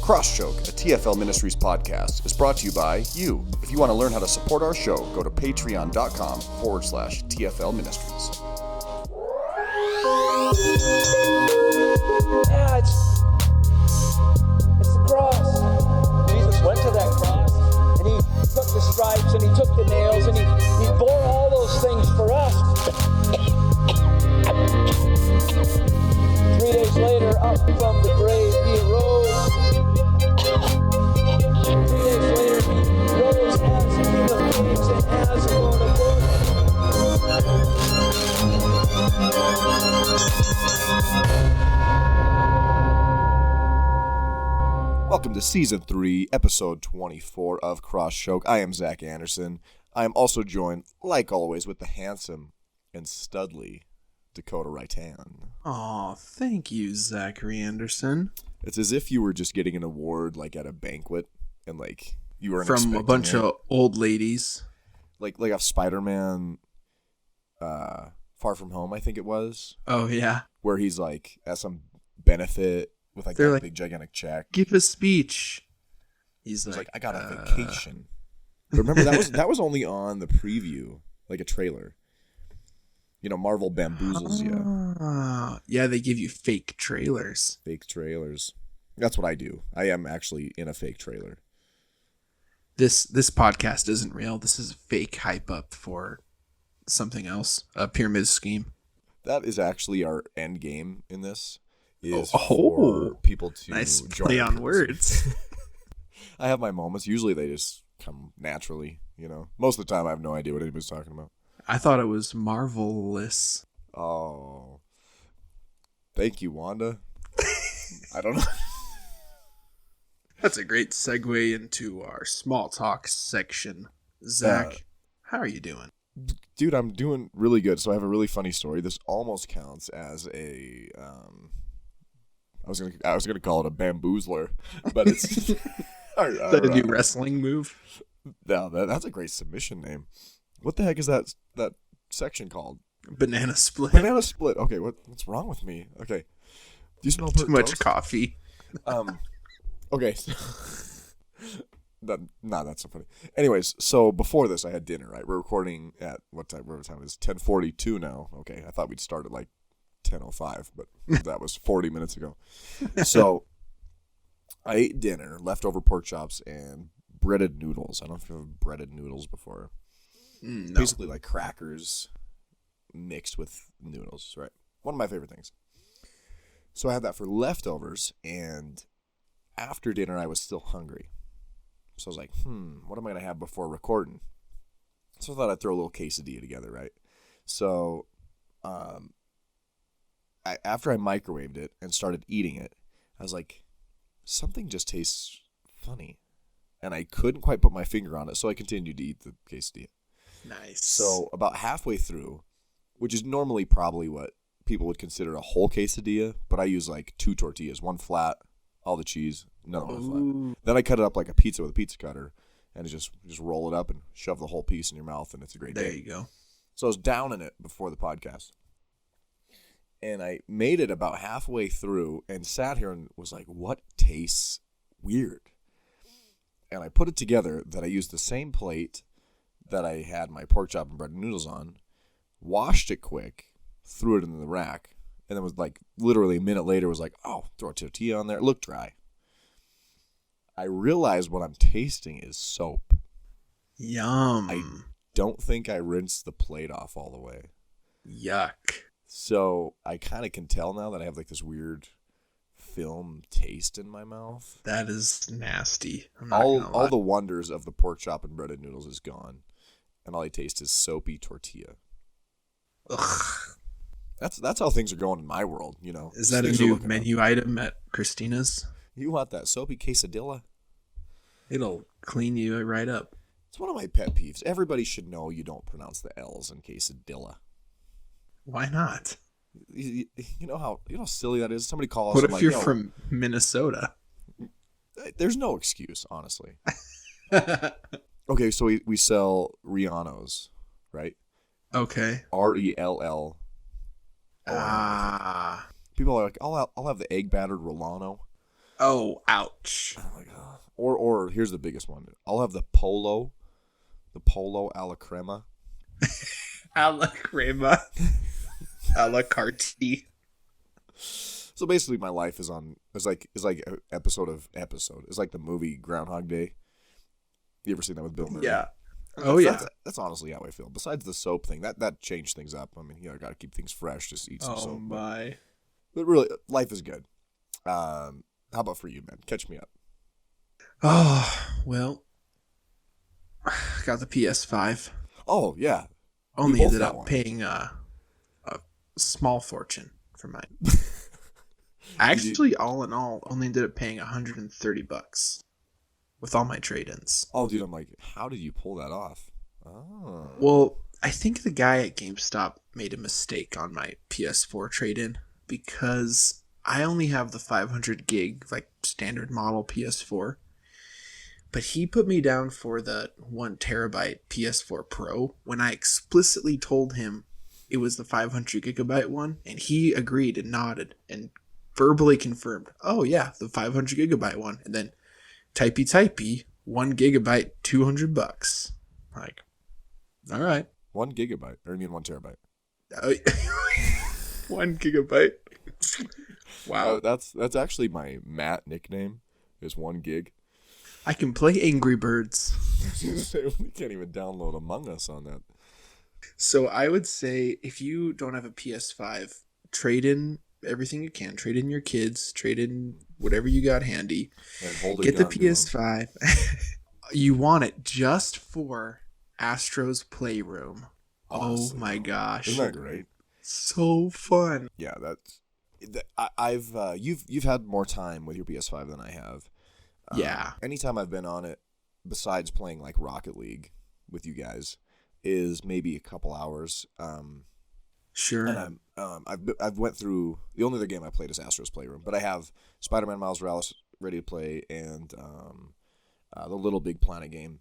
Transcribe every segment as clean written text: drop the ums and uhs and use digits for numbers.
Crosschoke, a TFL Ministries podcast, is brought to you by you. If you want to learn how to support our show, go to patreon.com/TFL Ministries. Yeah, it's the cross. Jesus went to that cross, and he took the stripes, and he took the nails, and he bore all those things for us. 3 days later, up from the grave, he arose. 3 days later, he rose as King of Kings and as Lord of Lords. Welcome to Season 3, Episode 24 of Crosschoke. I am Zach Anderson. I am also joined, like always, with the handsome and studly Dakota Raitan. Aw, thank you, Zachary Anderson. It's as if you were just getting an award, like, at a banquet, and, like, you weren't From expecting a bunch it. of old ladies. Like a Spider-Man Far From Home, I think it was, Oh, yeah. where he's, like, at some benefit with, like, They're that like, big, gigantic check. Give a speech. He's He's like, like, I got a vacation. But remember, that was only on the preview, like a trailer. You know, Marvel bamboozles you. Yeah, they give you fake trailers. Fake trailers. That's what I do. I am actually in a fake trailer. This podcast isn't real. This is fake hype up for something else, a pyramid scheme. That is actually our end game in this. Is Oh, for people to nice join play our on pyramid words. scheme. I have my moments. Usually they just come naturally, you know. Most of the time I have no idea what anybody's talking about. I thought it was marvelous. Oh. Thank you, Wanda. I don't know. That's a great segue into our small talk section. Zach, how are you doing? Dude, I'm doing really good. So I have a really funny story. This almost counts as a I was gonna call it a bamboozler, but it's Is that a new wrestling move? No, that's a great submission name. What the heck is that section called? Banana split. Banana split. Okay, what's wrong with me? Okay, do you smell Too much toast? coffee. Okay. That's so funny. Anyways, so before this, I had dinner. Right, we're recording at what time? Whatever time it is, 10:42 now. Okay, I thought we'd start at like 10:05, but that was 40 minutes ago. So I ate dinner, leftover pork chops, and breaded noodles. I don't know if you've ever breaded noodles before. No. Basically like crackers mixed with noodles, right? One of my favorite things. So I had that for leftovers, and after dinner I was still hungry. So I was like, what am I going to have before recording? So I thought I'd throw a little quesadilla together, right? So after I microwaved it and started eating it, I was like, something just tastes funny. And I couldn't quite put my finger on it, so I continued to eat the quesadilla. Nice. So about halfway through, which is normally probably what people would consider a whole quesadilla, but I use like 2 tortillas, one flat, all the cheese, another one flat. Then I cut it up like a pizza with a pizza cutter, and just roll it up and shove the whole piece in your mouth, and it's a great day. There you go. So I was downing it before the podcast. And I made it about halfway through and sat here and was like, what tastes weird? And I put it together that I used the same plate that I had my pork chop and breaded noodles on, washed it quick, threw it in the rack, and then was like, literally a minute later was like, oh, throw a tortilla on there. It looked dry. I realized what I'm tasting is soap. Yum. I don't think I rinsed the plate off all the way. Yuck. So I kind of can tell now that I have like this weird film taste in my mouth. That is nasty. I'm not gonna lie. All the wonders of the pork chop and breaded noodles is gone, and all I taste is soapy tortilla. Ugh. That's how things are going in my world, you know. Is that a Things are new looking menu item at Christina's? up. You want that soapy quesadilla? It'll clean you right up. It's one of my pet peeves. Everybody should know you don't pronounce the L's in quesadilla. Why not? You know how silly that is. Somebody calls. What I'm if like, you're yo, from Minnesota? There's no excuse, honestly. Okay, so we sell Rianos, right? Okay. RELL. Ah. People are like, I'll have the egg battered Rolano. Oh, ouch. Oh my god. Or here's the biggest one. I'll have the polo a la crema. A la crema. A la carte. So basically, my life is like an episode. It's like the movie Groundhog Day. You ever seen that with Bill Murray? Yeah. Oh yeah. That's honestly how I feel. Besides the soap thing, that changed things up. I mean, you know, got to keep things fresh. Just eat some soap. Oh my. But really, life is good. How about for you, man? Catch me up. Oh well. Got the PS5. Oh yeah. Only both ended got up one. paying a small fortune for mine. Actually, all in all, only ended up paying $130 with all my trade-ins. Oh, dude, I'm like, how did you pull that off? Oh. Well, I think the guy at GameStop made a mistake on my PS4 trade-in because I only have the 500 gig, like, standard model PS4. But he put me down for the 1 terabyte PS4 Pro when I explicitly told him it was the 500 gigabyte one, and he agreed and nodded and verbally confirmed, oh yeah, the 500 gigabyte one. And then typey, 1 gigabyte, $200. Like, all right. 1 gigabyte, or you mean 1 terabyte? 1 gigabyte. Wow. That's actually my Matt nickname. Is 1 gig. I can play Angry Birds. You can't even download Among Us on that. So I would say if you don't have a PS5, trade in everything you can. Trade in your kids. Trade in whatever you got handy. And hold a Get the gun to 'em. PS5. You want it just for Astro's Playroom. Honestly, Oh my gosh. Isn't that great? So fun. Yeah, you've had more time with your PS5 than I have. Yeah. Anytime I've been on it, besides playing like Rocket League with you guys, is maybe a couple hours. Sure. And I've went through the only other game I played is Astro's Playroom, but I have Spider-Man Miles Morales ready to play and the Little Big Planet game.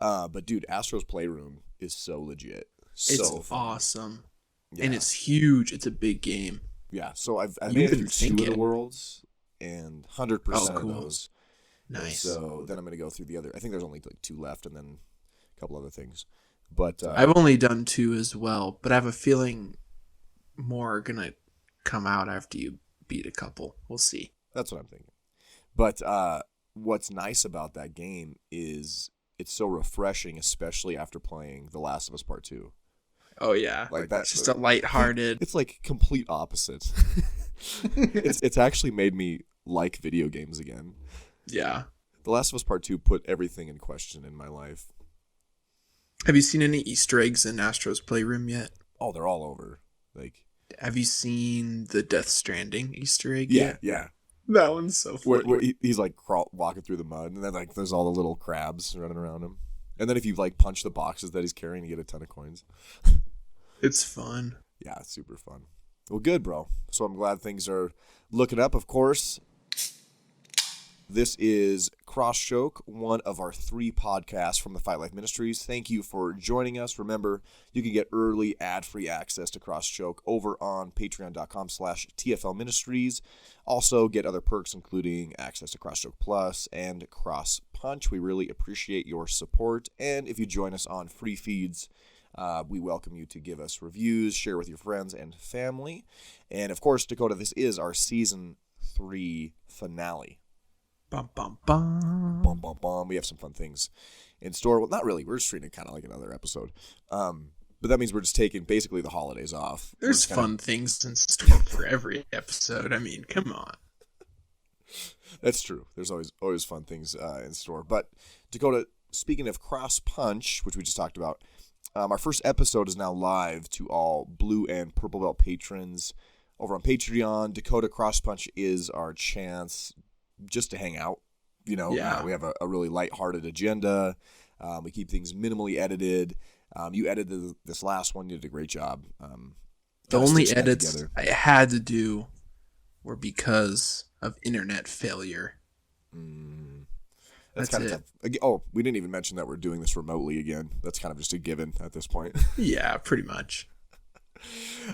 But dude, Astro's Playroom is so legit. It's So fun. awesome. Yeah. And it's huge. It's a big game. Yeah, so I've You made it through didn't 2 think of the it. worlds and 100% Oh, of cool. those. Nice. So then I'm going to go through the other. I think there's only like 2 left and then a couple other things. But I've only done 2 as well, but I have a feeling more are going to come out after you beat a couple. We'll see. that's what I'm thinking. But what's nice about that game is it's so refreshing, especially after playing The Last of Us Part 2. Oh, yeah. Like that. It's just a lighthearted. It's like complete opposite. It's actually made me like video games again. Yeah. The Last of Us Part 2 put everything in question in my life. Have you seen any Easter eggs in Astro's Playroom yet? Oh, they're all over. Like, Have you seen the Death Stranding Easter egg yeah, yet? yeah. That one's so funny. Where he's like walking through the mud, and then like there's all the little crabs running around him. And then if you like punch the boxes that he's carrying, you get a ton of coins. It's fun. Yeah, it's super fun. Well, good, bro. So I'm glad things are looking up, of course. This is Cross Choke, one of our 3 podcasts from the Fight Life Ministries. Thank you for joining us. Remember, you can get early ad-free access to Cross Choke over on patreon.com/TFL Ministries. Also, get other perks, including access to Cross Choke Plus and Cross Punch. We really appreciate your support. And if you join us on free feeds, we welcome you to give us reviews, share with your friends and family. And, of course, Dakota, this is our Season 3 finale. Bum, bum, bum. Bum, bum, bum. We have some fun things in store. Well, not really. We're just treating it kind of like another episode. But that means we're just taking basically the holidays off. There's fun things in store for every episode. I mean, come on. That's true. There's always fun things in store. But Dakota, speaking of Cross Punch, which we just talked about, our first episode is now live to all Blue and Purple Belt patrons over on Patreon. Dakota Cross Punch is our chance just to hang out. You know, Yeah. We have a really lighthearted agenda. We keep things minimally edited. You edited this last one. You did a great job. The only stitching that edits together. I had to do were because of internet failure. That's kind of tough. Oh, we didn't even mention that we're doing this remotely again. That's kind of just a given at this point. Yeah, pretty much.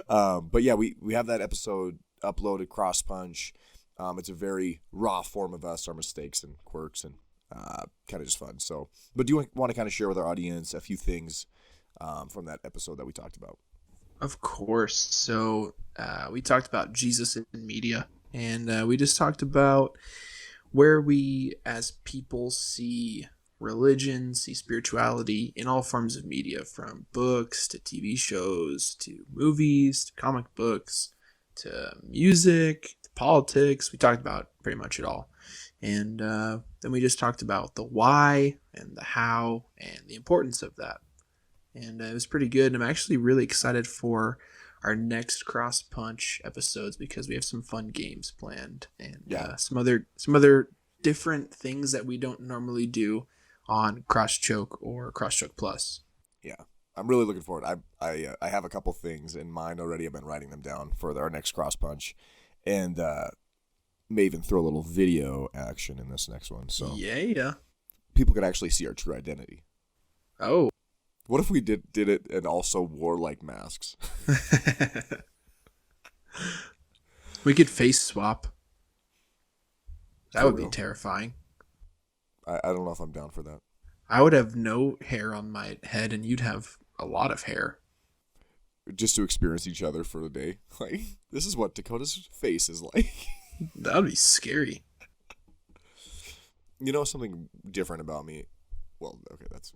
But yeah, we have that episode uploaded, Cross Punch. It's a very raw form of us, our mistakes and quirks, and kind of just fun. So, but do you want to kind of share with our audience a few things from that episode that we talked about? Of course. So we talked about Jesus in media, and we just talked about where we as people see religion, see spirituality in all forms of media, from books to TV shows to movies to comic books to music to politics. We talked about pretty much it all. And then we just talked about the why and the how and the importance of that. And it was pretty good. I'm actually really excited for our next Cross Punch episodes because we have some fun games planned and some other different things that we don't normally do on Cross Choke or Cross Choke Plus. Yeah, I'm really looking forward. I have a couple things in mind already. I've been writing them down for our next Cross Punch, and may even throw a little video action in this next one. So yeah, people can actually see our true identity. Oh. What if we did it and also wore like masks? We could face swap. That would be terrifying. I don't know if I'm down for that. I would have no hair on my head and you'd have a lot of hair. Just to experience each other for the day. Like, this is what Dakota's face is like. That would be scary. You know something different about me? Well, okay, that's...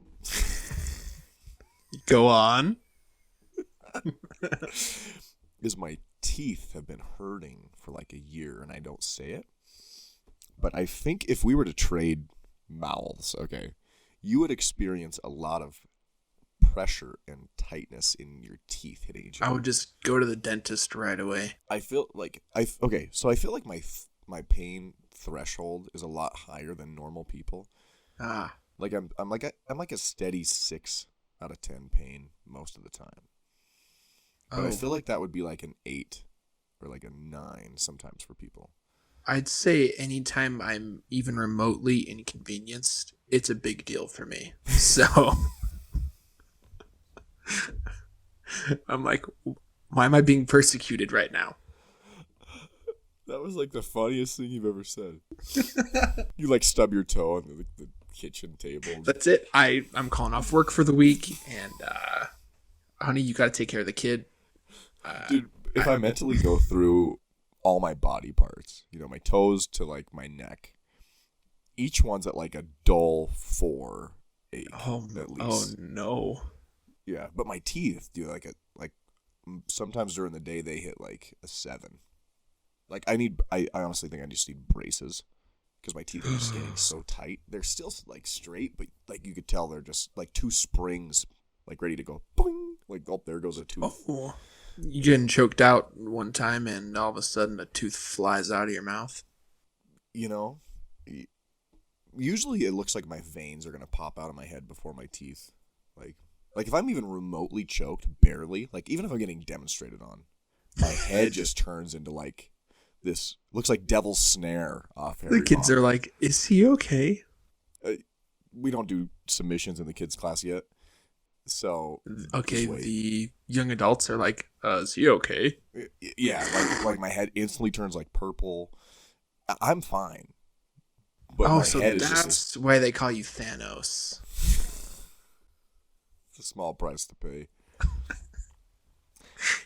Go on. Is my teeth have been hurting for like a year and I don't say it. But I think if we were to trade mouths, okay, you would experience a lot of pressure and tightness in your teeth hitting each other. I would just go to the dentist right away. I feel like I feel like my pain threshold is a lot higher than normal people. Like I'm like a steady 6 out of 10 pain most of the time. But I feel like that would be like an 8 or like a 9 sometimes for people. I'd say anytime I'm even remotely inconvenienced, it's a big deal for me. So I'm like, why am I being persecuted right now? That was like the funniest thing you've ever said. You like stub your toe on the kitchen table. That's it. I'm calling off work for the week, and honey, you got to take care of the kid. Dude, if I mentally go through all my body parts, you know, my toes to like my neck, each one's at like a dull 4, 8 at least. Oh no. Yeah, but my teeth do like sometimes during the day they hit like a 7. Like I honestly think I just need braces because my teeth are just getting so tight. They're still like straight, but like you could tell they're just like 2 springs like ready to go boing. Like, oh, there goes a tooth. Oh. You getting choked out one time and all of a sudden a tooth flies out of your mouth? You know, usually it looks like my veins are going to pop out of my head before my teeth. Like if I'm even remotely choked, barely, like even if I'm getting demonstrated on, my head just turns into like this, looks like Devil's Snare off Harry The kids Potter. are like, is he okay? We don't do submissions in the kids class yet. So okay, the young adults are like, is he okay? Yeah, like my head instantly turns like purple. I'm fine. But oh, my so head that's is just why they call you Thanos. it's a small price to pay.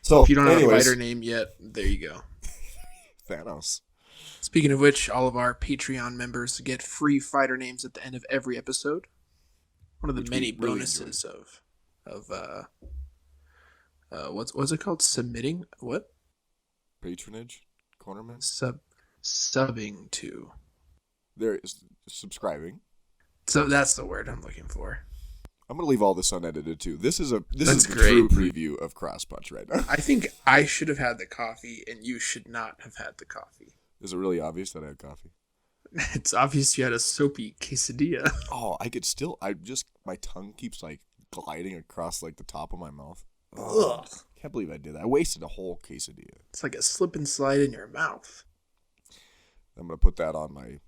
So if you don't have a anyways, fighter name yet, there you go. Thanos. Speaking of which, all of our Patreon members get free fighter names at the end of every episode. One of the many bonuses of what's it called? Submitting what? Patronage, cornerman. Subbing to. There is subscribing. So that's the word I'm looking for. I'm gonna leave all this unedited too. This is the great. true preview of Cross Punch right now. I think I should have had the coffee, and you should not have had the coffee. Is it really obvious that I had coffee? It's obvious you had a soapy quesadilla. Oh, my tongue keeps like gliding across like the top of my mouth. Ugh. Can't believe I did that. I wasted a whole quesadilla. It's like a slip and slide in your mouth. I'm gonna put that on my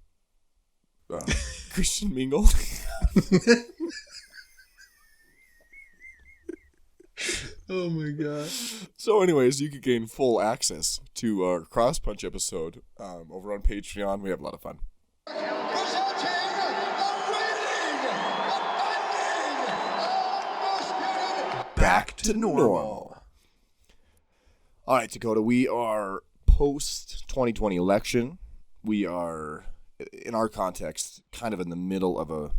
Christian Mingle. Oh my god. So anyways, you can gain full access to our Cross Punch episode over on Patreon. We have a lot of fun. Back to normal. All right, Dakota, we are post-2020 election. We are, in our context, kind of in the middle of a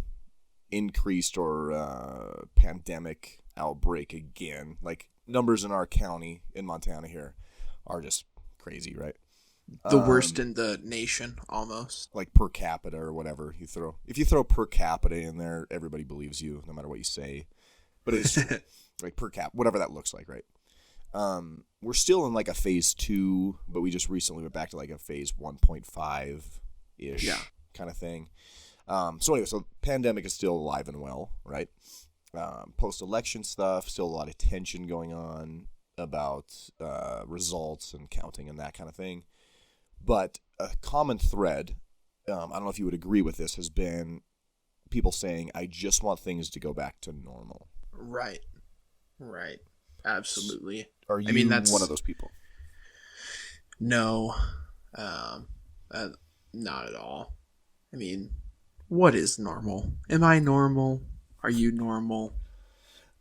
increased or pandemic outbreak again. Like, numbers in our county in Montana here are just crazy, right? The worst in the nation, almost. Like per capita or whatever you throw. If you throw per capita in there, everybody believes you, no matter what you say. But it's like per cap, whatever that looks like, right? We're still in like a phase 2, but we just recently went back to like a phase 1.5-ish kind of thing. So anyway, so pandemic is still alive and well, right? Post-election stuff, still a lot of tension going on about results and counting and that kind of thing. But a common thread, I don't know if you would agree with this, has been people saying, I just want things to go back to normal. Right. Absolutely. Are you that's one of those people? No, not at all. I mean, what is normal? Am I normal? Are you normal?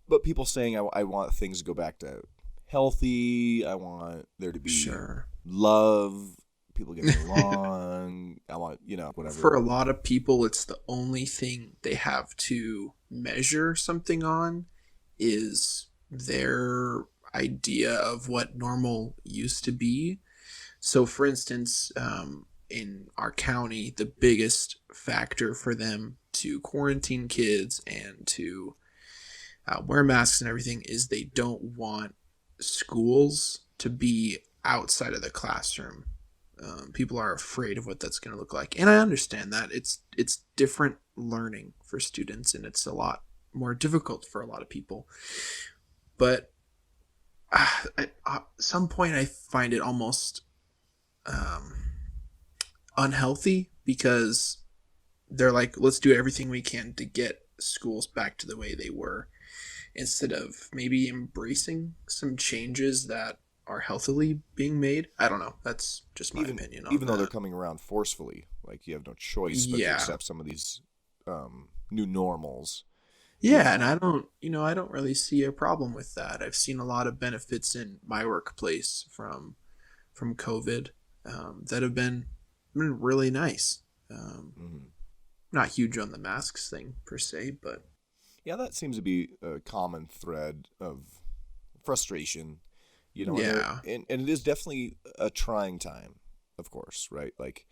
But people saying, I want things to go back to healthy. I want there to be love. People getting along. I want, whatever. For a lot of people, it's the only thing they have to measure something on is their idea of what normal used to be. So, for instance, in our county, the biggest factor for them to quarantine kids and to wear masks and everything is they don't want schools to be outside of the classroom. People are afraid of what that's going to look like. And I understand that. It's different learning for students, and it's a lot more difficult for a lot of people. But at some point, I find it almost unhealthy because they're like, let's do everything we can to get schools back to the way they were, instead of maybe embracing some changes that are healthily being made. I don't know. That's just my opinion on even though that. they're coming around forcefully, like you have no choice but to accept some of these new normals. Yeah, and I don't really see a problem with that. I've seen a lot of benefits in my workplace from COVID that have been really nice. Not huge on the masks thing per se, but yeah, that seems to be a common thread of frustration. And it is definitely a trying time, of course, right? Like,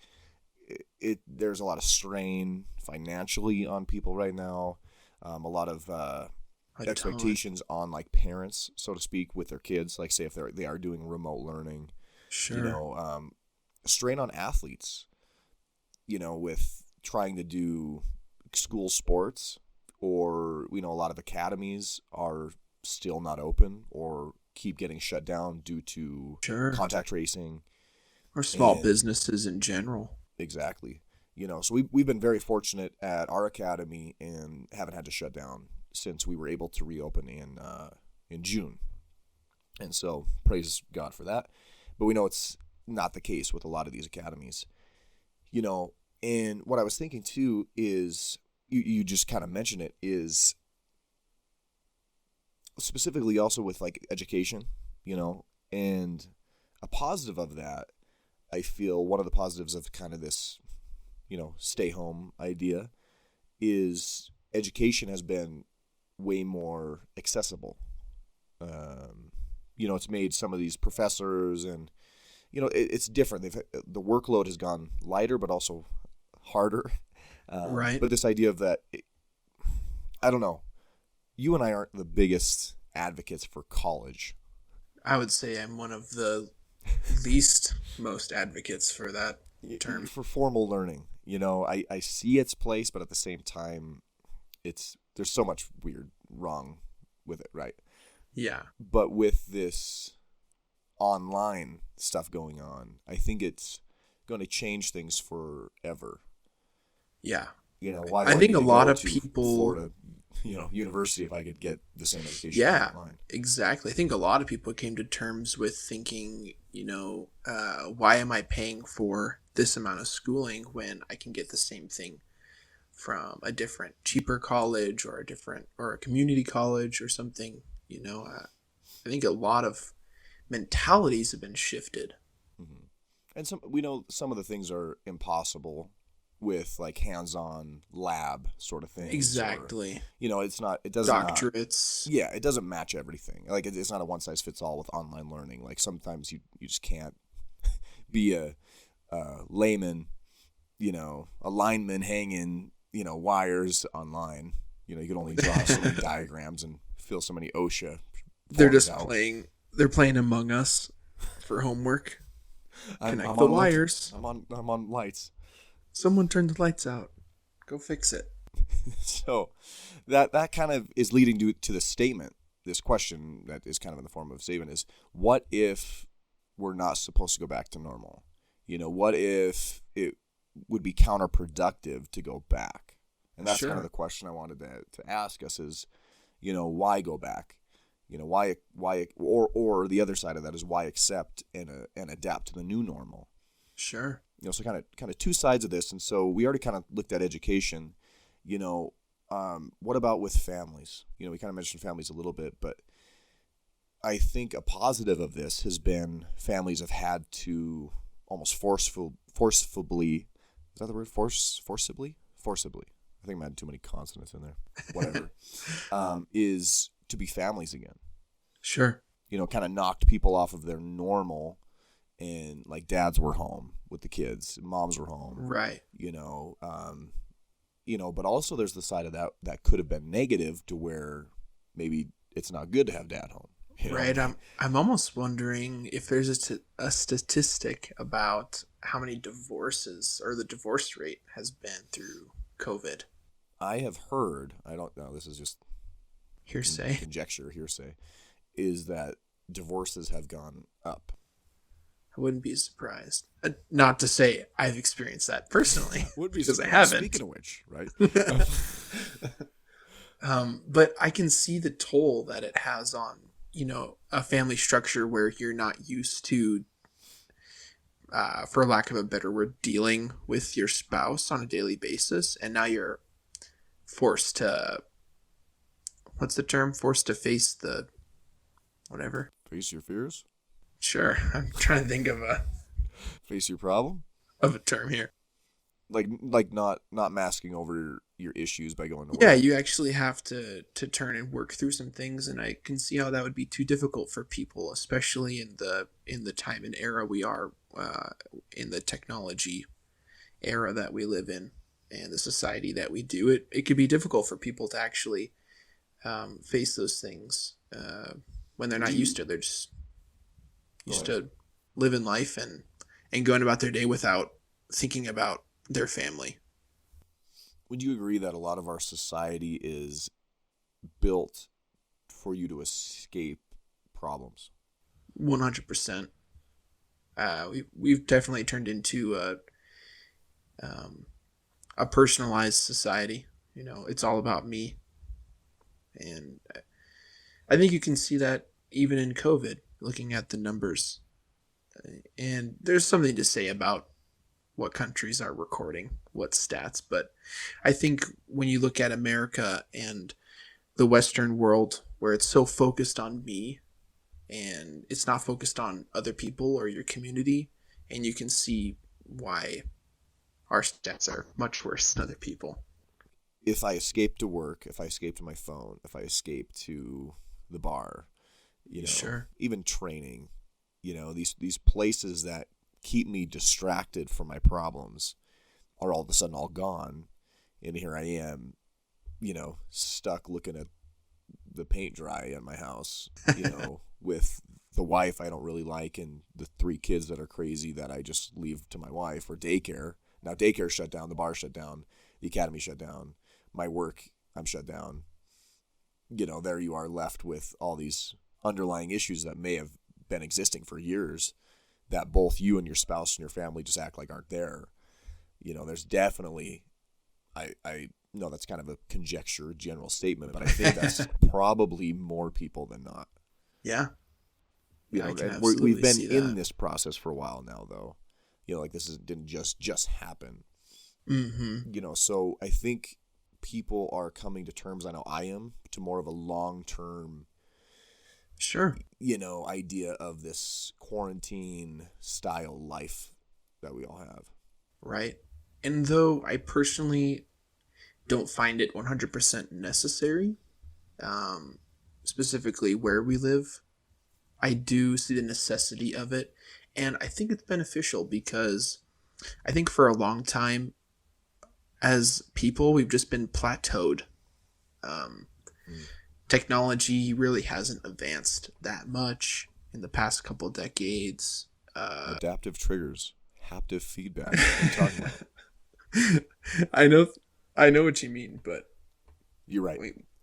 there's a lot of strain financially on people right now. A lot of expectations on like parents, so to speak, with their kids. Like, say if they are doing remote learning, sure. Strain on athletes, with trying to do school sports, or a lot of academies are still not open or keep getting shut down due to contact tracing or small businesses in general. Exactly. So we've been very fortunate at our academy and haven't had to shut down since we were able to reopen in June. And so praise God for that. But we know it's not the case with a lot of these academies. And what I was thinking too is, you just kind of mentioned it, is specifically also with like education, and a positive of that, I feel one of the positives of kind of this, stay home idea is education has been way more accessible. It's made some of these professors and, it's different. The workload has gone lighter, but also harder. Right. But this idea of that, I don't know. You and I aren't the biggest advocates for college. I would say I'm one of the least most advocates for that term. For formal learning. I see its place, but at the same time, there's so much wrong with it, right? Yeah. But with this online stuff going on, I think it's going to change things forever. Yeah. Why I think a lot of to people Florida university if I could get the same education Yeah, online. exactly. I think a lot of people came to terms with thinking, why am I paying for this amount of schooling when I can get the same thing from a different, cheaper college or a community college or something? I think a lot of mentalities have been shifted. Mm-hmm. And we know some of the things are impossible with like hands-on lab sort of things. Exactly. Or, it doesn't Doctorates. it doesn't match everything. Like it's not a one size fits all with online learning. Like sometimes you just can't be a layman, a lineman hanging, wires online. You can only draw so many diagrams and fill so many OSHA. They're just out. They're playing Among Us for homework. Connect I'm the on wires. I'm on lights. Someone turned the lights out. Go fix it. So that kind of is leading to the statement, this question that is kind of in the form of a statement is, what if we're not supposed to go back to normal? What if it would be counterproductive to go back? And that's kind of the question I wanted to ask us is, why go back? Why or the other side of that is why accept and adapt to the new normal? Sure. So kind of two sides of this. And so we already kind of looked at education, what about with families? We kind of mentioned families a little bit, but I think a positive of this has been families have had to almost forcibly, is that the word? Forcibly? I think I had too many consonants in there. Whatever. Is to be families again. Sure. Kind of knocked people off of their normal, and like dads were home with the kids, moms were home. Right. But also there's the side of that could have been negative to where maybe it's not good to have dad home. Right. I'm almost wondering if there's a statistic about how many divorces or the divorce rate has been through COVID. I have heard, I don't know, this is just hearsay, is that divorces have gone up. I wouldn't be surprised. Not to say I've experienced that personally, because I haven't. Speaking of which, right? But I can see the toll that it has on, a family structure where you're not used to, for lack of a better word, dealing with your spouse on a daily basis. And now you're forced to, what's the term? Forced to face the, whatever. Face your fears? Sure. I'm trying to think of face your problem? Of a term here. Like not masking over your issues by going to work. Yeah, you actually have to turn and work through some things, and I can see how that would be too difficult for people, especially in the time and era we are, in the technology era that we live in, and the society that we do. It could be difficult for people to actually face those things when they're not used to it. They're just used to living life and going about their day without thinking about their family. Would you agree that a lot of our society is built for you to escape problems? 100%. We've definitely turned into a personalized society. It's all about me. And I think you can see that even in COVID, looking at the numbers. And there's something to say about what countries are recording what stats, but I think when you look at America and the Western world, where it's so focused on me and it's not focused on other people or your community, and you can see why our stats are much worse than other people. If I escape to work, if I escape to my phone, if I escape to the bar, Sure. Even training, these places that keep me distracted from my problems are all of a sudden all gone. And here I am, stuck looking at the paint dry at my house, with the wife I don't really like and the 3 kids that are crazy that I just leave to my wife, or daycare. Now daycare shut down, the bar shut down, the academy shut down, my work, I'm shut down. There you are left with all these underlying issues that may have been existing for years that both you and your spouse and your family just act like aren't there. There's definitely, I no, that's kind of a conjecture, general statement, but I think that's probably more people than not. Yeah. You Yeah, know, I can and absolutely we've been see in that. this process for a while now, though. You know, like this didn't just happen. Mm-hmm. You know, so I think people are coming to terms, I know I am, to more of a long-term, Sure. you know, idea of this quarantine style life that we all have. Right. And though I personally don't find it 100% necessary, um, specifically where we live, I do see the necessity of it. And I think it's beneficial because I think for a long time, as people, we've just been plateaued. Um, Mm. Technology really hasn't advanced that much in the past couple decades. Adaptive triggers, haptic feedback. What are you talking about? I know, I know what you mean, but You're right.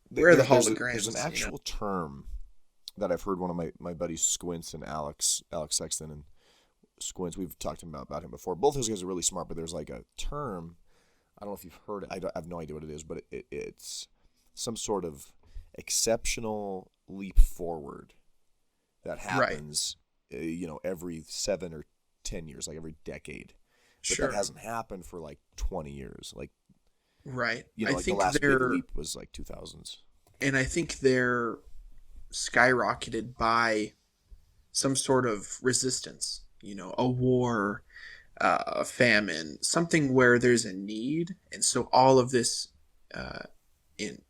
where are the There's an holograms? actual term that I've heard one of my buddies Squints and Alex Sexton and Squints. We've talked about him before. Both those guys are really smart, but there's like a term. I don't know if you've heard it. I have no idea what it is, but it's some sort of exceptional leap forward that happens, you know, every 7 or 10 years, like every decade. But Sure. that hasn't happened for like 20 years. Like, Right. you know, I like the think last big they're, leap was like 2000s. and I think they're skyrocketed by some sort of resistance, a war, a famine, something where there's a need. And so all of this in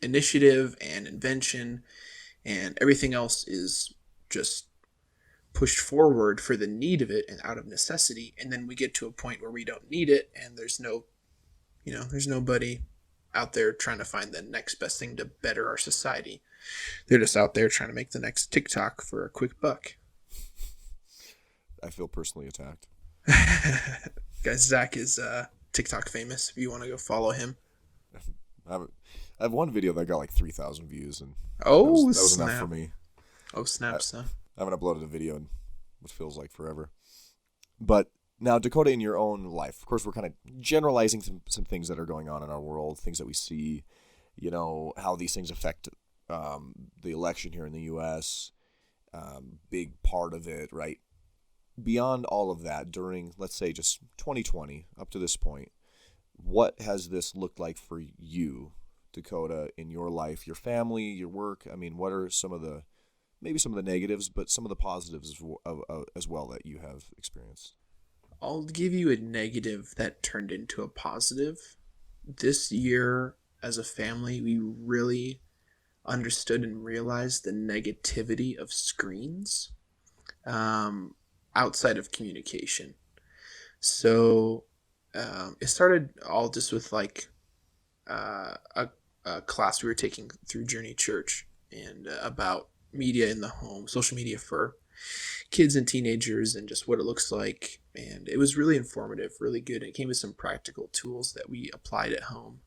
initiative and invention and everything else is just pushed forward for the need of it and out of necessity. And then we get to a point where we don't need it and there's nobody out there trying to find the next best thing to better our society. They're just out there trying to make the next TikTok for a quick buck. I feel personally attacked. Guys, Zach is TikTok famous if you want to go follow him. I have one video that got like 3,000 views, and Oh, that was snap. enough for me. Oh, snap, son. I haven't uploaded a video in what feels like forever. But now, Dakota, in your own life, of course, we're kind of generalizing some things that are going on in our world, things that we see, how these things affect the election here in the U.S., big part of it, right? Beyond all of that, during, let's say, just 2020, up to this point, what has this looked like for you, Dakota, in your life, your family, your work? I mean, what are maybe some of the negatives, but some of the positives as well that you have experienced? I'll give you a negative that turned into a positive. This year, as a family, we really understood and realized the negativity of screens outside of communication. So it started all just with like a class we were taking through Journey Church and about media in the home, social media for kids and teenagers and just what it looks like. And it was really informative, really good. It came with some practical tools that we applied at home.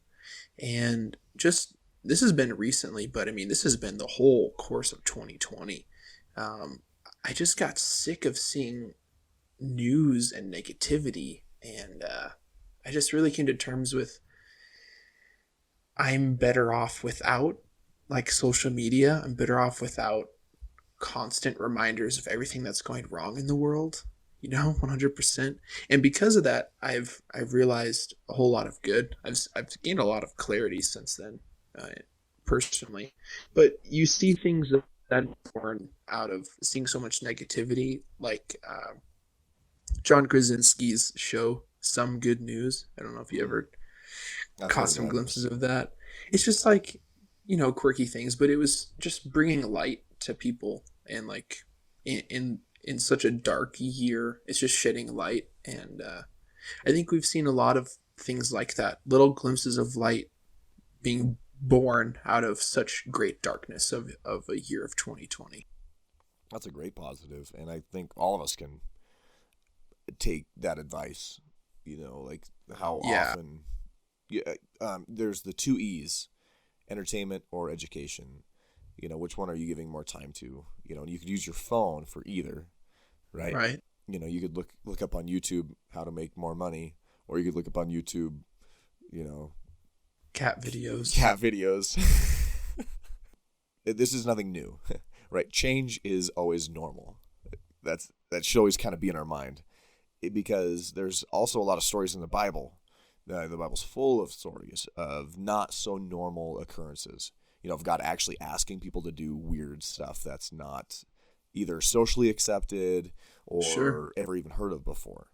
And just, this has been recently, but I mean, this has been the whole course of 2020. I just got sick of seeing news and negativity. And I just really came to terms with I'm better off without like social media. I'm better off without constant reminders of everything that's going wrong in the world, 100%. And because of that, I've realized a whole lot of good. I've gained a lot of clarity since then, personally. But you see things that are born out of seeing so much negativity, like John Krasinski's show, Some Good News. I don't know if you ever caught some glimpses of that. It's just like, quirky things, but it was just bringing light to people, and like in such a dark year, it's just shedding light. And I think we've seen a lot of things like that, little glimpses of light being born out of such great darkness of a year of 2020. That's a great positive, and I think all of us can take that advice. Like how often. There's the 2 E's, entertainment or education. Which one are you giving more time to? You could use your phone for either, right? Right. You could look up on YouTube how to make more money, or you could look up on YouTube, Cat videos. Cat videos. This is nothing new, right? Change is always normal. That should always kind of be in our mind, because there's also a lot of stories in the Bible. The Bible's full of stories of not so normal occurrences. Of God actually asking people to do weird stuff that's not either socially accepted or ever even heard of before.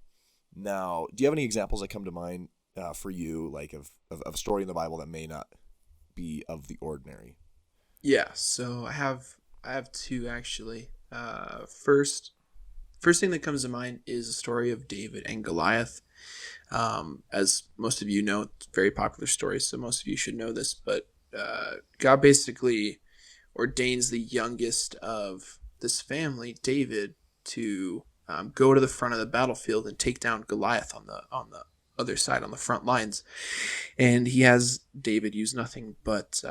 Now, do you have any examples that come to mind for you, like of a story in the Bible that may not be of the ordinary? Yeah, so I have two actually. First thing that comes to mind is the story of David and Goliath. As most of you know, it's a very popular story, so most of you should know this, but God basically ordains the youngest of this family, David, to go to the front of the battlefield and take down Goliath on the other side, on the front lines. And he has David use nothing but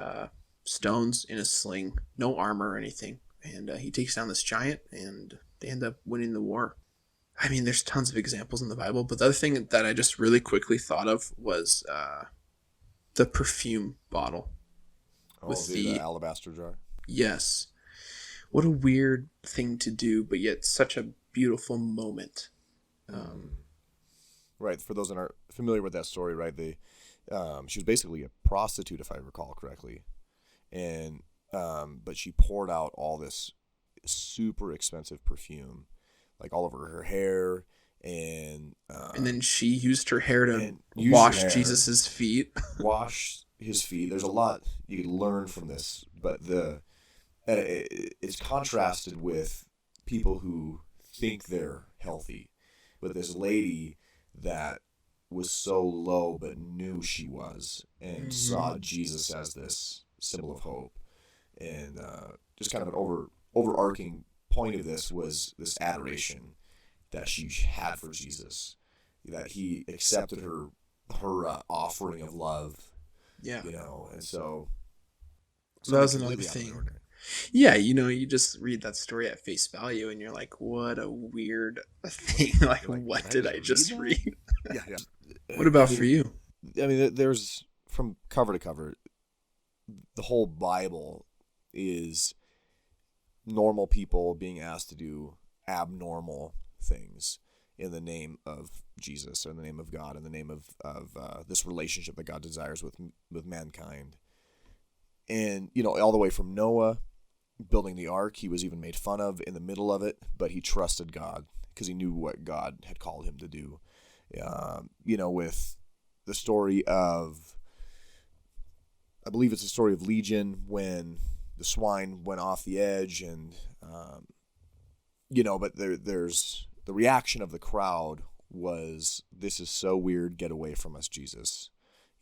stones in a sling, no armor or anything. And he takes down this giant, and they end up winning the war. I mean, there's tons of examples in the Bible, but the other thing that I just really quickly thought of was the perfume bottle. With the alabaster jar? Yes. What a weird thing to do, but yet such a beautiful moment. Right. For those that aren't familiar with that story, right? She was basically a prostitute, if I recall correctly, and but she poured out all this super expensive perfume, like all over her hair, and then she used her hair to wash Jesus's feet. Wash his feet. There's a lot you can learn from this, but it's contrasted with people who think they're healthy, with this lady that was so low but knew she was, and saw Jesus as this symbol of hope. And just kind of an overarching point of this was this adoration that she had for Jesus, that he accepted her offering of love. Yeah. And so that was another thing. Yeah, you just read that story at face value and you're like, what a weird thing. Like what did I just read? Yeah. What about for you? I mean, there's, from cover to cover, the whole Bible is normal people being asked to do abnormal things in the name of Jesus, or in the name of God, in the name of this relationship that God desires with mankind. And, all the way from Noah building the ark, he was even made fun of in the middle of it, but he trusted God because he knew what God had called him to do. With the story of, I believe it's the story of Legion, when the swine went off the edge, and, but there's the reaction of the crowd was, this is so weird, get away from us, Jesus.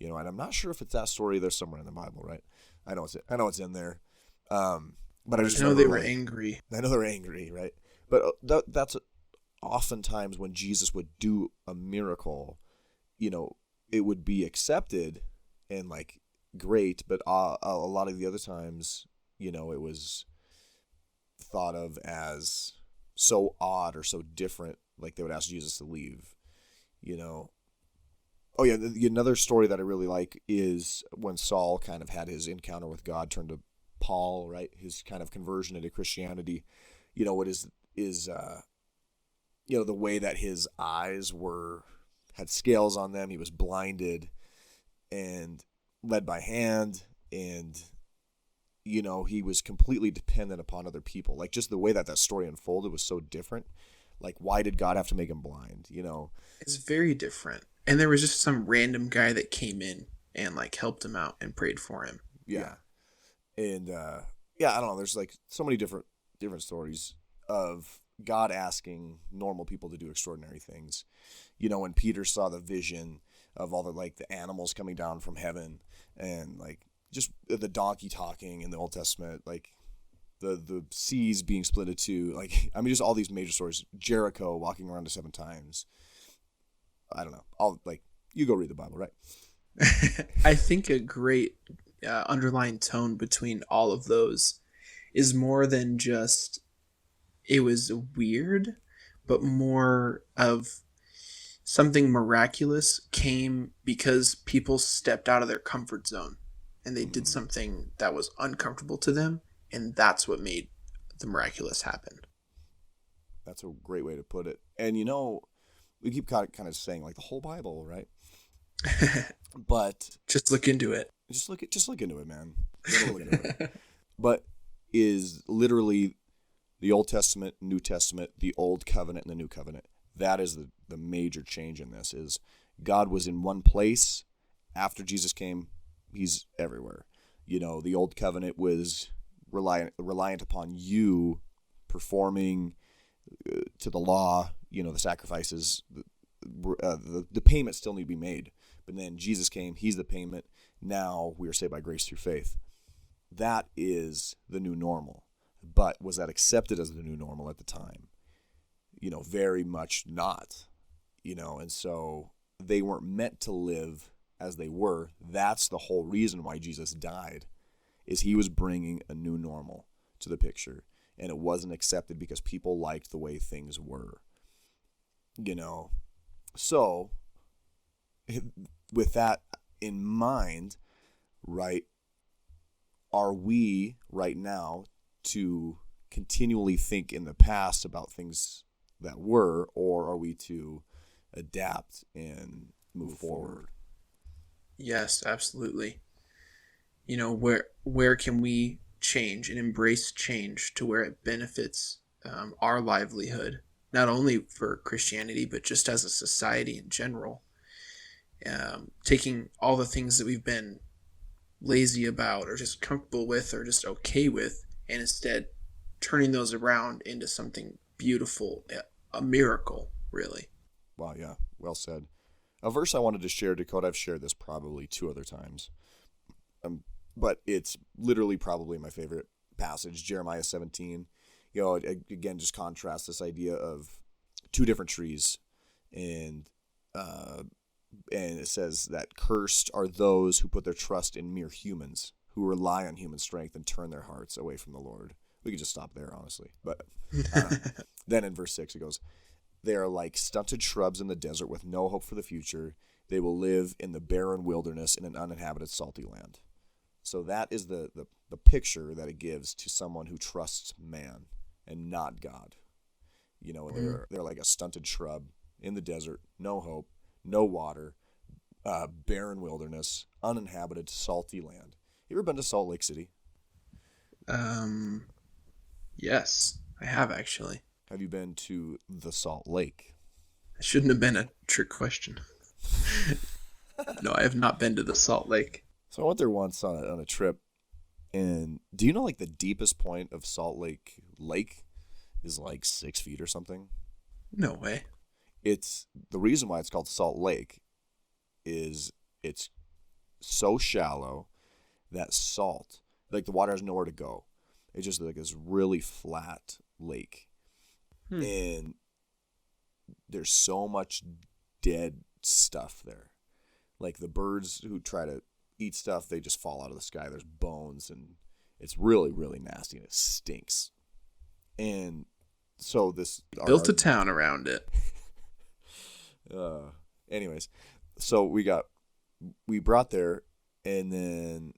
And I'm not sure if it's that story. There's somewhere in the Bible, right? I know it's in there. But I know they were angry. I know they were angry, right? But that's oftentimes when Jesus would do a miracle, it would be accepted and like great, but a lot of the other times, it was thought of as so odd or so different, like they would ask Jesus to leave, Oh yeah, another story that I really like is when Saul kind of had his encounter with God, turned to Paul, right? His kind of conversion into Christianity. What is the way that his eyes had scales on them. He was blinded and led by hand, and he was completely dependent upon other people. Like, just the way that story unfolded was so different. Like, why did God have to make him blind? It's very different. And there was just some random guy that came in and like helped him out and prayed for him. Yeah. And I don't know. There's like so many different stories of God asking normal people to do extraordinary things. When Peter saw the vision of all the animals coming down from heaven, and like just the donkey talking in the Old Testament, like the seas being split into two, like, I mean, just all these major stories. Jericho walking around to 7 times. I don't know. You go read the Bible, right? I think a great underlying tone between all of those is more than just it was weird, but more of something miraculous came because people stepped out of their comfort zone and they did something that was uncomfortable to them, and that's what made the miraculous happen. That's a great way to put it. And we keep kind of saying like the whole Bible, right? But Just look into it. just look into it, man. You gotta look into it. But is literally the Old Testament, New Testament, the Old Covenant, and the New Covenant. That is the major change in this. Is God was in one place. After Jesus came, he's everywhere. The Old Covenant was reliant upon you performing to the law, the sacrifices, the payment still need to be made. But then Jesus came, he's the payment. Now we are saved by grace through faith. That is the new normal. But was that accepted as the new normal at the time? Very much not. And so they weren't meant to live as they were. That's the whole reason why Jesus died, is he was bringing a new normal to the picture. And it wasn't accepted because people liked the way things were. So with that in mind, right, are we right now to continually think in the past about things that were, or are we to adapt and move forward? Yes, absolutely. Where can we change and embrace change to where it benefits our livelihood, not only for Christianity, but just as a society in general? Taking all the things that we've been lazy about or just comfortable with or just okay with, and instead turning those around into something beautiful, a miracle, really. Wow, yeah, well said. A verse I wanted to share, Dakota, I've shared this probably 2 other times, but it's literally probably my favorite passage, Jeremiah 17. Again, just contrast this idea of 2 different trees, and it says that cursed are those who put their trust in mere humans, who rely on human strength and turn their hearts away from the Lord. We could just stop there, honestly. But then in verse 6, it goes, they are like stunted shrubs in the desert with no hope for the future. They will live in the barren wilderness in an uninhabited salty land. So that is the picture that it gives to someone who trusts man and not God. They're like a stunted shrub in the desert, no hope, no water, barren wilderness, uninhabited salty land. You ever been to Salt Lake City? Yes, I have actually. Have you been to the Salt Lake? It shouldn't have been a trick question. No, I have not been to the Salt Lake. So I went there once on a trip, and do you know like the deepest point of Salt Lake is like 6 feet or something? No way. It's the reason why it's called Salt Lake is it's so shallow that salt, like the water has nowhere to go. It's just like this really flat lake. And there's so much dead stuff there. Like the birds who try to eat stuff, they just fall out of the sky. There's bones, and it's really, really nasty, and it stinks. And so this... Built a town around it. Anyways, so we brought there, and then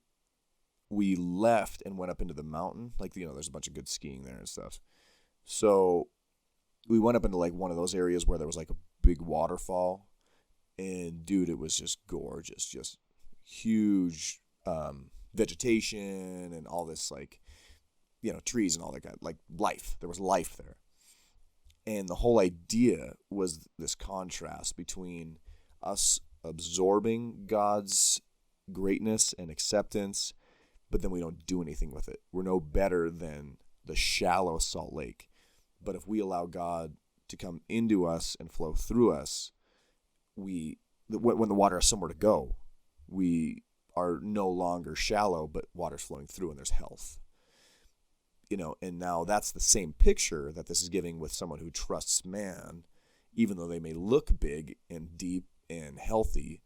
we left and went up into the mountain. Like, there's a bunch of good skiing there and stuff. So we went up into like one of those areas where there was like a big waterfall, and dude, it was just gorgeous, just huge vegetation and all this like, trees and all that kind of, like life. There was life there. And the whole idea was this contrast between us absorbing God's greatness and acceptance, but then we don't do anything with it. We're no better than the shallow Salt Lake. But if we allow God to come into us and flow through us, when the water has somewhere to go, we are no longer shallow, but water's flowing through and there's health. And now that's the same picture that this is giving with someone who trusts man. Even though they may look big and deep and healthy,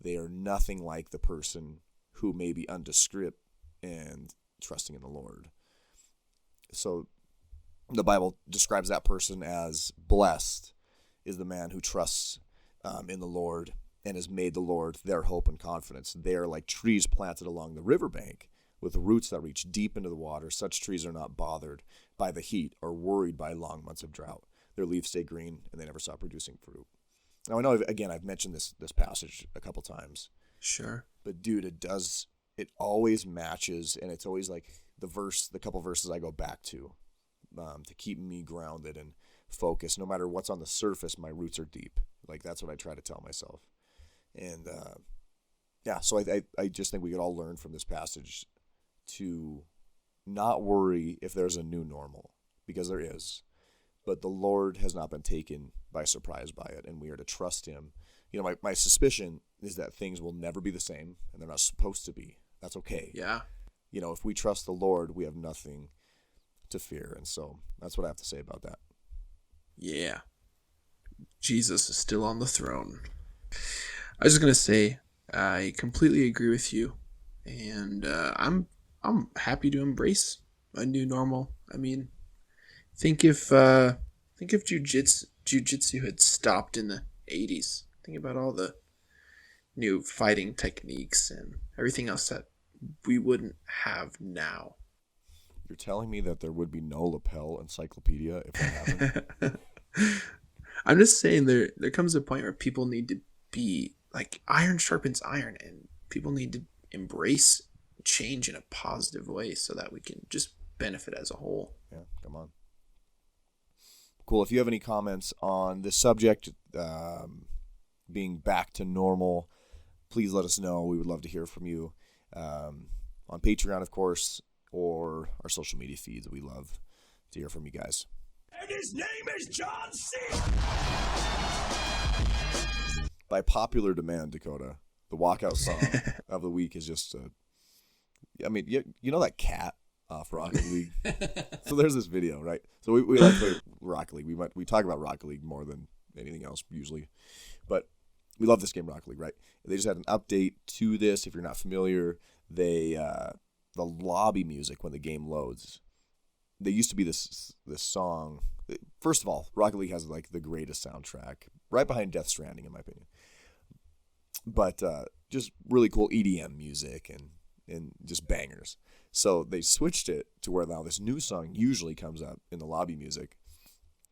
they are nothing like the person who may be undescript and trusting in the Lord. So the Bible describes that person as blessed is the man who trusts in the Lord and has made the Lord their hope and confidence. They are like trees planted along the riverbank with roots that reach deep into the water. Such trees are not bothered by the heat or worried by long months of drought. Their leaves stay green and they never stop producing fruit. Now, I know, again, I've mentioned this passage a couple times. Sure. But, dude, it always matches, and it's always like the couple verses I go back to keep me grounded and focused. No matter what's on the surface, my roots are deep. Like, that's what I try to tell myself. And, so I just think we could all learn from this passage to not worry if there's a new normal, because there is. But the Lord has not been taken by surprise by it, and we are to trust him. You know, my suspicion is that things will never be the same, and they're not supposed to be. That's okay. Yeah. You know, if we trust the Lord, we have nothing to fear. And so that's what I have to say about that. Yeah. Jesus is still on the throne. I was just going to say, I completely agree with you. And I'm happy to embrace a new normal. I mean, think if jiu-jitsu had stopped in the 80s. Think about all the new fighting techniques and everything else that we wouldn't have now. You're telling me that there would be no lapel encyclopedia if that happened? I'm just saying there comes a point where people need to be like iron sharpens iron, and people need to embrace change in a positive way so that we can just benefit as a whole. Yeah, come on. Cool. If you have any comments on this subject, being back to normal, please let us know. We would love to hear from you on Patreon, of course, or our social media feeds. We love to hear from you guys. And his name is John C. By popular demand, Dakota, the walkout song of the week is just I mean, you know that cat off Rocket League? So there's this video, right? So we like play Rocket League. We talk about Rocket League more than anything else usually. But we love this game, Rocket League, right? They just had an update to this. If you're not familiar, the lobby music when the game loads, there used to be this song. First of all, Rocket League has like the greatest soundtrack, right behind Death Stranding, in my opinion. But just really cool EDM music and just bangers. So they switched it to where now this new song usually comes up in the lobby music,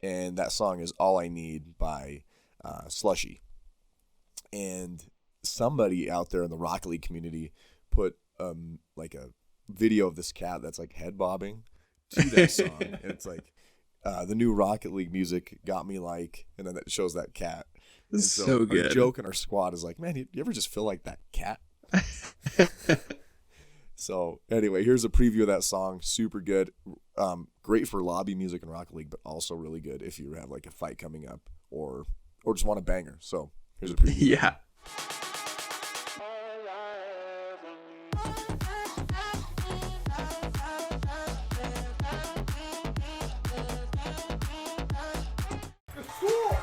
and that song is "All I Need" by Slushy. And somebody out there in the Rocket League community put like a video of this cat that's like head bobbing to that song, and it's like the new Rocket League music got me like, and then it shows that cat. This is so good. Our joke in our squad is like, man, you ever just feel like that cat? So anyway, here's a preview of that song. Super good. Great for lobby music in Rocket League, but also really good if you have like a fight coming up or just want a banger. So here's a preview. Yeah. The sword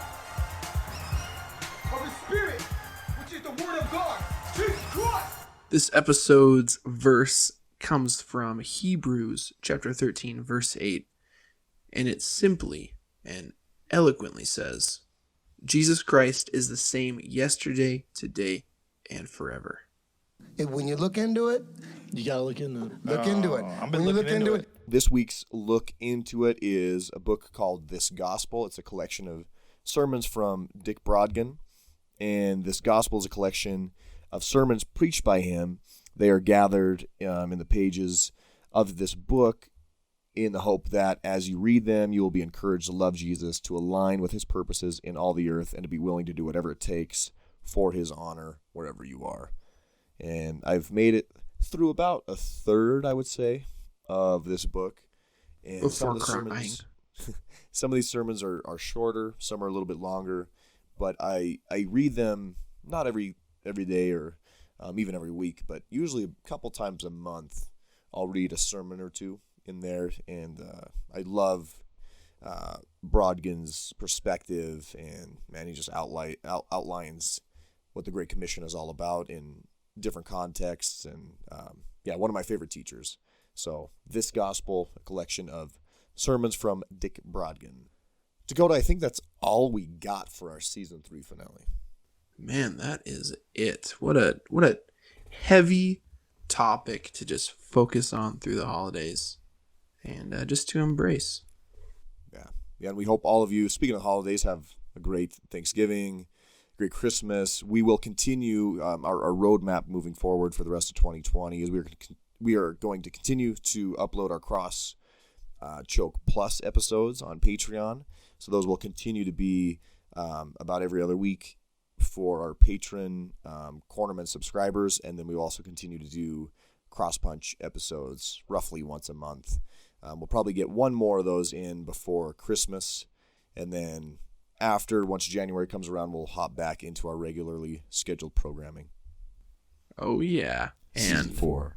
of the Spirit, which is the Word of God, Jesus Christ. This episode's verse comes from Hebrews chapter 13, verse 8, and it simply and eloquently says, Jesus Christ is the same yesterday, today, and forever. When you look into it, You gotta look into it. look into it. I've been When you look looking into into it, This week's look into it is a book called This Gospel. It's a collection of sermons from Dick Brodgen, and this gospel is a collection of sermons preached by him. They are gathered in the pages of this book in the hope that as you read them, you will be encouraged to love Jesus, to align with his purposes in all the earth, and to be willing to do whatever it takes for his honor wherever you are. And I've made it through about a third, I would say, of this book. And Before crying. some of these sermons are shorter, some are a little bit longer, but I read them not every day or even every week, but usually a couple times a month. I'll read a sermon or two in there, and I love Brodgen's perspective, and man, he just outlines what the Great Commission is all about in different contexts, and one of my favorite teachers. So This Gospel, a collection of sermons from Dick Brodgen. Dakota, I think that's all we got for our season 3 finale. Man, that is it. What a heavy topic to just focus on through the holidays and just to embrace. Yeah, and we hope all of you, speaking of holidays, have a great Thanksgiving, great Christmas. We will continue our roadmap moving forward for the rest of 2020 as we are going to continue to upload our Cross Choke Plus episodes on Patreon. So those will continue to be about every other week for our patron Cornerman subscribers, and then we will also continue to do Cross Punch episodes roughly once a month. We'll probably get one more of those in before Christmas, and then after, once January comes around, we'll hop back into our regularly scheduled programming. Oh, yeah. Season And 4.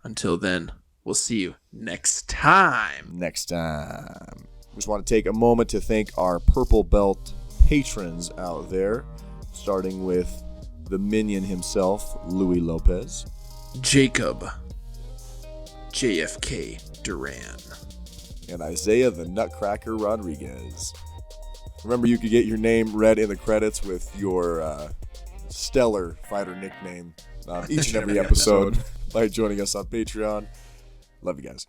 until then, we'll see you next time. Next time. Just want to take a moment to thank our Purple Belt patrons out there, starting with the minion himself, Louis Lopez. Jacob JFK Duran. And Isaiah the Nutcracker Rodriguez. Remember, you could get your name read in the credits with your stellar fighter nickname each and every episode by joining us on Patreon. Love you guys.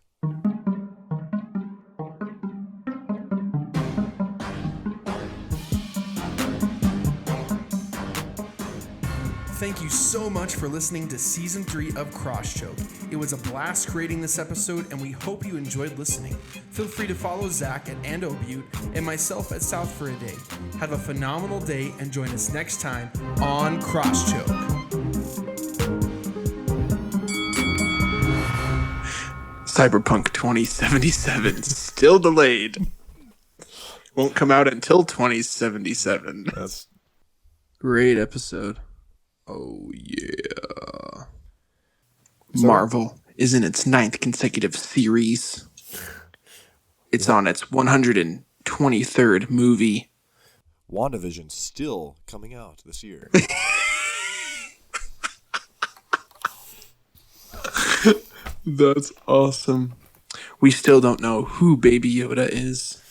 Thank you so much for listening to Season 3 of Crosschoke. It was a blast creating this episode, and we hope you enjoyed listening. Feel free to follow Zach at Andobute and myself at South for a Day. Have a phenomenal day, and join us next time on Crosschoke. Cyberpunk 2077 still delayed. Won't come out until 2077. That's Great episode. Oh, yeah. Marvel is in its 9th consecutive series. It's on its 123rd movie. WandaVision still coming out this year. That's awesome. We still don't know who Baby Yoda is.